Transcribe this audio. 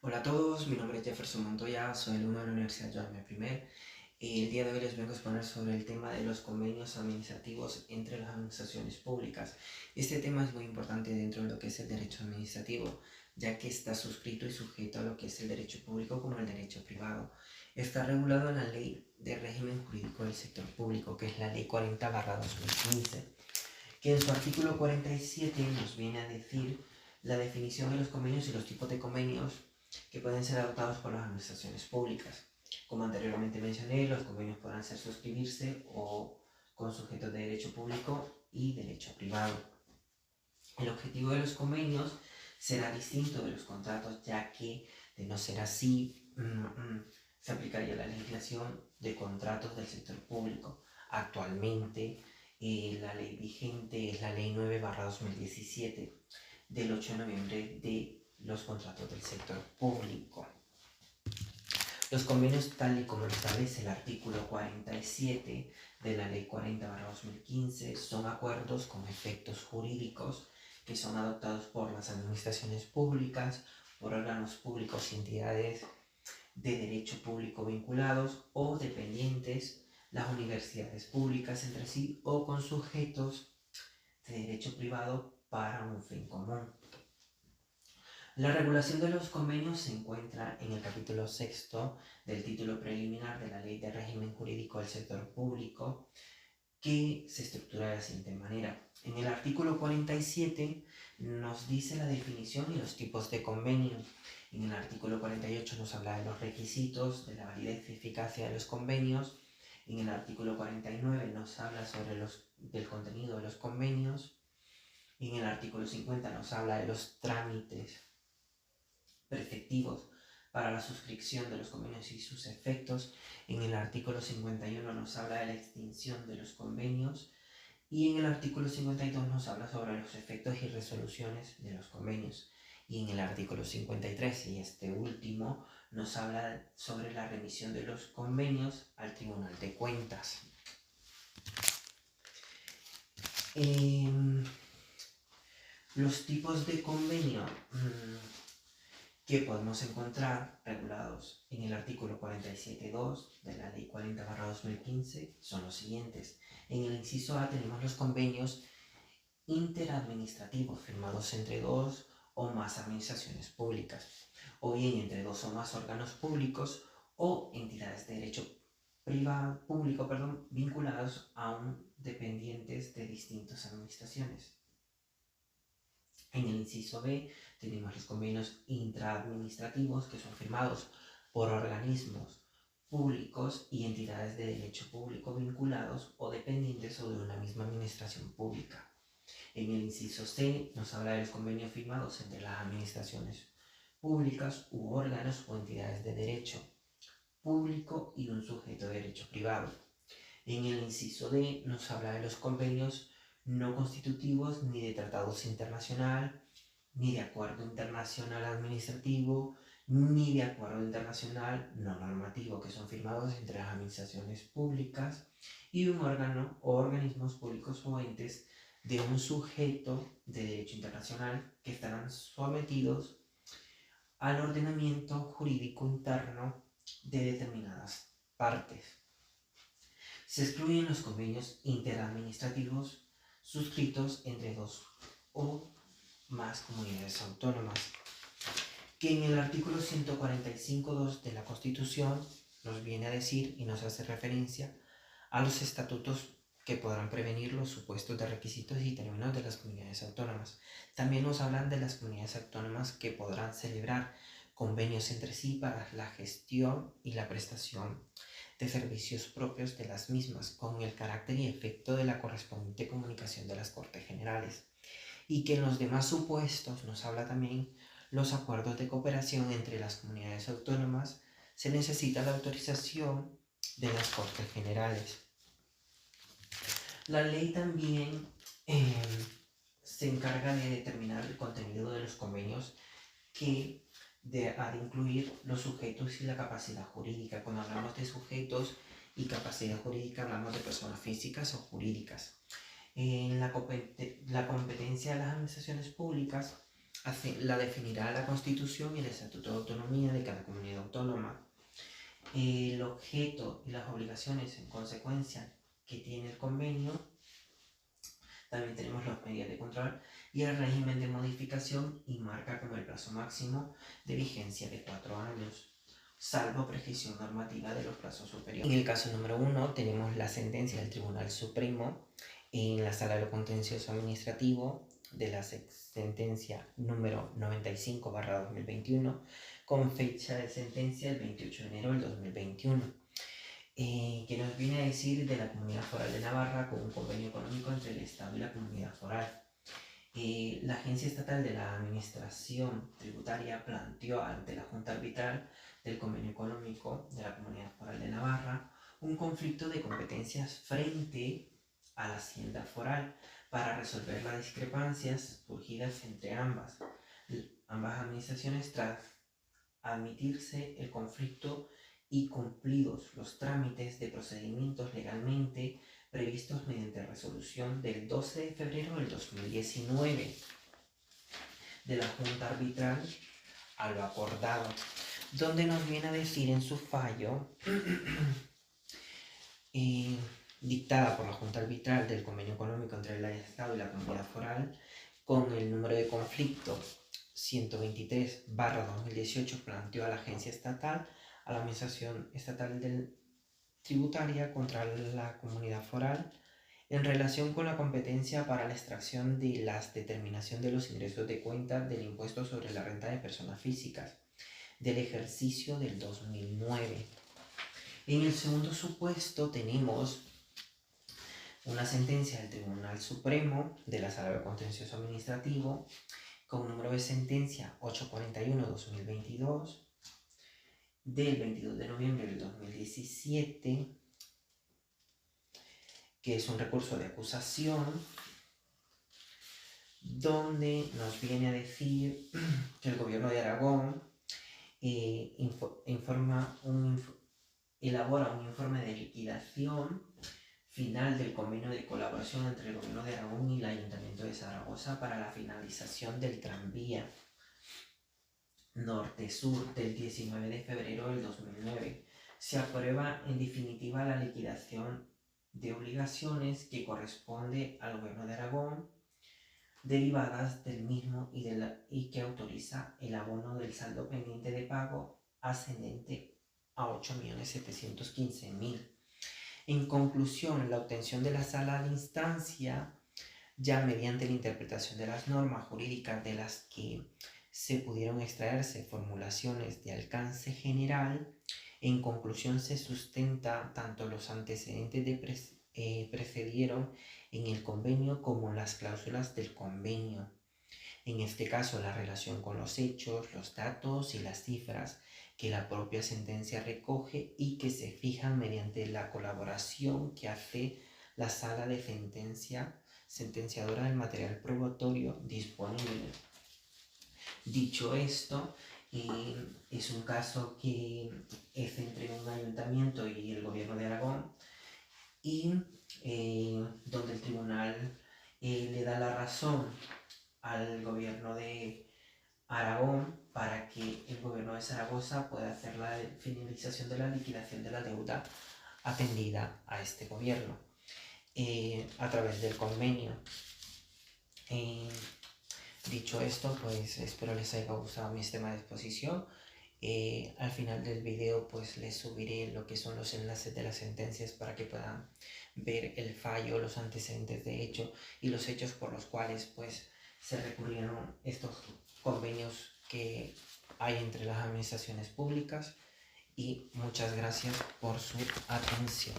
Hola a todos, mi nombre es Jefferson Montoya, soy alumno de la Universidad Jaime I. El día de hoy les vengo a exponer sobre el tema de los convenios administrativos entre las administraciones públicas. Este tema es muy importante dentro de lo que es el derecho administrativo, ya que está suscrito y sujeto a lo que es el derecho público como el derecho privado. Está regulado en la Ley de Régimen Jurídico del Sector Público, que es la Ley 40/2015, que en su artículo 47 nos viene a decir la definición de los convenios y los tipos de convenios que pueden ser adoptados por las administraciones públicas. Como anteriormente mencioné, los convenios podrán ser suscribirse o con sujetos de derecho público y derecho privado. El objetivo de los convenios será distinto de los contratos, ya que, de no ser así, se aplicaría la legislación de contratos del sector público. Actualmente, la ley vigente es la Ley 9/2017 del 8 de noviembre de los contratos del sector público. Los convenios, tal y como lo establece el artículo 47 de la Ley 40/2015, son acuerdos con efectos jurídicos que son adoptados por las administraciones públicas, por órganos públicos y entidades de derecho público vinculados o dependientes, las universidades públicas entre sí o con sujetos de derecho privado para un fin común. La regulación de los convenios se encuentra en el capítulo sexto del título preliminar de la Ley de Régimen Jurídico del Sector Público, que se estructura de la siguiente manera. En el artículo 47 nos dice la definición y los tipos de convenio. En el artículo 48 nos habla de los requisitos, de la validez y eficacia de los convenios. En el artículo 49 nos habla sobre del contenido de los convenios. Y en el artículo 50 nos habla de los trámites preceptivos para la suscripción de los convenios y sus efectos. En el artículo 51 nos habla de la extinción de los convenios y en el artículo 52 nos habla sobre los efectos y resoluciones de los convenios. Y en el artículo 53, y este último, nos habla sobre la remisión de los convenios al Tribunal de Cuentas. Los tipos de convenio que podemos encontrar regulados en el artículo 47.2 de la Ley 40/2015 son los siguientes. En el inciso A tenemos los convenios interadministrativos firmados entre dos o más administraciones públicas, o bien entre dos o más órganos públicos o entidades de derecho público vinculados aún dependientes de distintas administraciones. En el inciso B tenemos los convenios intraadministrativos que son firmados por organismos públicos y entidades de derecho público vinculados o dependientes o de una misma administración pública. En el inciso C nos habla de los convenios firmados entre las administraciones públicas u órganos o entidades de derecho público y un sujeto de derecho privado. En el inciso D nos habla de los convenios no constitutivos ni de tratados internacionales, ni de acuerdo internacional administrativo, ni de acuerdo internacional no normativo, que son firmados entre las administraciones públicas y un órgano o organismos públicos o entes de un sujeto de derecho internacional que estarán sometidos al ordenamiento jurídico interno de determinadas partes. Se excluyen los convenios interadministrativos suscritos entre dos o más comunidades autónomas, que en el artículo 145.2 de la Constitución nos viene a decir y nos hace referencia a los estatutos que podrán prevenir los supuestos de requisitos y términos de las comunidades autónomas. También nos hablan de las comunidades autónomas que podrán celebrar convenios entre sí para la gestión y la prestación de servicios propios de las mismas, con el carácter y efecto de la correspondiente comunicación de las Cortes Generales. Y que en los demás supuestos nos habla también los acuerdos de cooperación entre las comunidades autónomas, se necesita la autorización de las Cortes Generales. La ley también se encarga de determinar el contenido de los convenios que ha de incluir los sujetos y la capacidad jurídica. Cuando hablamos de sujetos y capacidad jurídica hablamos de personas físicas o jurídicas. En la competencia de las administraciones públicas la definirá la Constitución y el Estatuto de Autonomía de cada comunidad autónoma. El objeto y las obligaciones en consecuencia que tiene el convenio. También tenemos los medios de control y el régimen de modificación, y marca como el plazo máximo de vigencia de 4 años, salvo prescripción normativa de los plazos superiores. En el caso número 1 tenemos la sentencia del Tribunal Supremo en la Sala de lo Contencioso Administrativo de la sentencia número 95/2021, con fecha de sentencia el 28 de enero del 2021. Que nos viene a decir de la Comunidad Foral de Navarra con un convenio económico entre el Estado y la Comunidad Foral. La Agencia Estatal de la Administración Tributaria planteó ante la Junta Arbitral del Convenio Económico de la Comunidad Foral de Navarra un conflicto de competencias frente a la Hacienda Foral para resolver las discrepancias surgidas entre ambas administraciones tras admitirse el conflicto y cumplidos los trámites de procedimientos legalmente previstos mediante resolución del 12 de febrero del 2019 de la Junta Arbitral a lo acordado, donde nos viene a decir en su fallo dictada por la Junta Arbitral del Convenio Económico entre el Estado y la Comunidad Foral, con el número de conflicto 123/2018, planteó a la Agencia Estatal, a la Administración Estatal Tributaria contra la Comunidad Foral en relación con la competencia para la extracción de las determinación de los ingresos de cuenta del impuesto sobre la renta de personas físicas del ejercicio del 2009. En el segundo supuesto tenemos una sentencia del Tribunal Supremo de la Sala de Contencioso Administrativo con número de sentencia 841/2022 del 22 de noviembre del 2017, que es un recurso de acusación, donde nos viene a decir que el Gobierno de Aragón elabora un informe de liquidación final del convenio de colaboración entre el Gobierno de Aragón y el Ayuntamiento de Zaragoza para la finalización del tranvía norte-sur del 19 de febrero del 2009. Se aprueba en definitiva la liquidación de obligaciones que corresponde al Gobierno de Aragón, derivadas del mismo y que autoriza el abono del saldo pendiente de pago ascendente a 8.715.000. En conclusión, la obtención de la sala de instancia, ya mediante la interpretación de las normas jurídicas de las que se pudieron extraerse formulaciones de alcance general, en conclusión se sustenta tanto los antecedentes precedieron en el convenio como las cláusulas del convenio. En este caso, la relación con los hechos, los datos y las cifras que la propia sentencia recoge y que se fijan mediante la colaboración que hace la sala de sentenciadora del material probatorio disponible. Dicho esto, es un caso que es entre un ayuntamiento y el Gobierno de Aragón, y donde el tribunal le da la razón al Gobierno de Aragón para que el Gobierno de Zaragoza pueda hacer la finalización de la liquidación de la deuda atendida a este gobierno a través del convenio. Dicho esto, pues espero les haya gustado mi sistema de exposición. Al final del video pues les subiré lo que son los enlaces de las sentencias para que puedan ver el fallo, los antecedentes de hecho y los hechos por los cuales pues se recurrieron estos convenios que hay entre las administraciones públicas, y muchas gracias por su atención.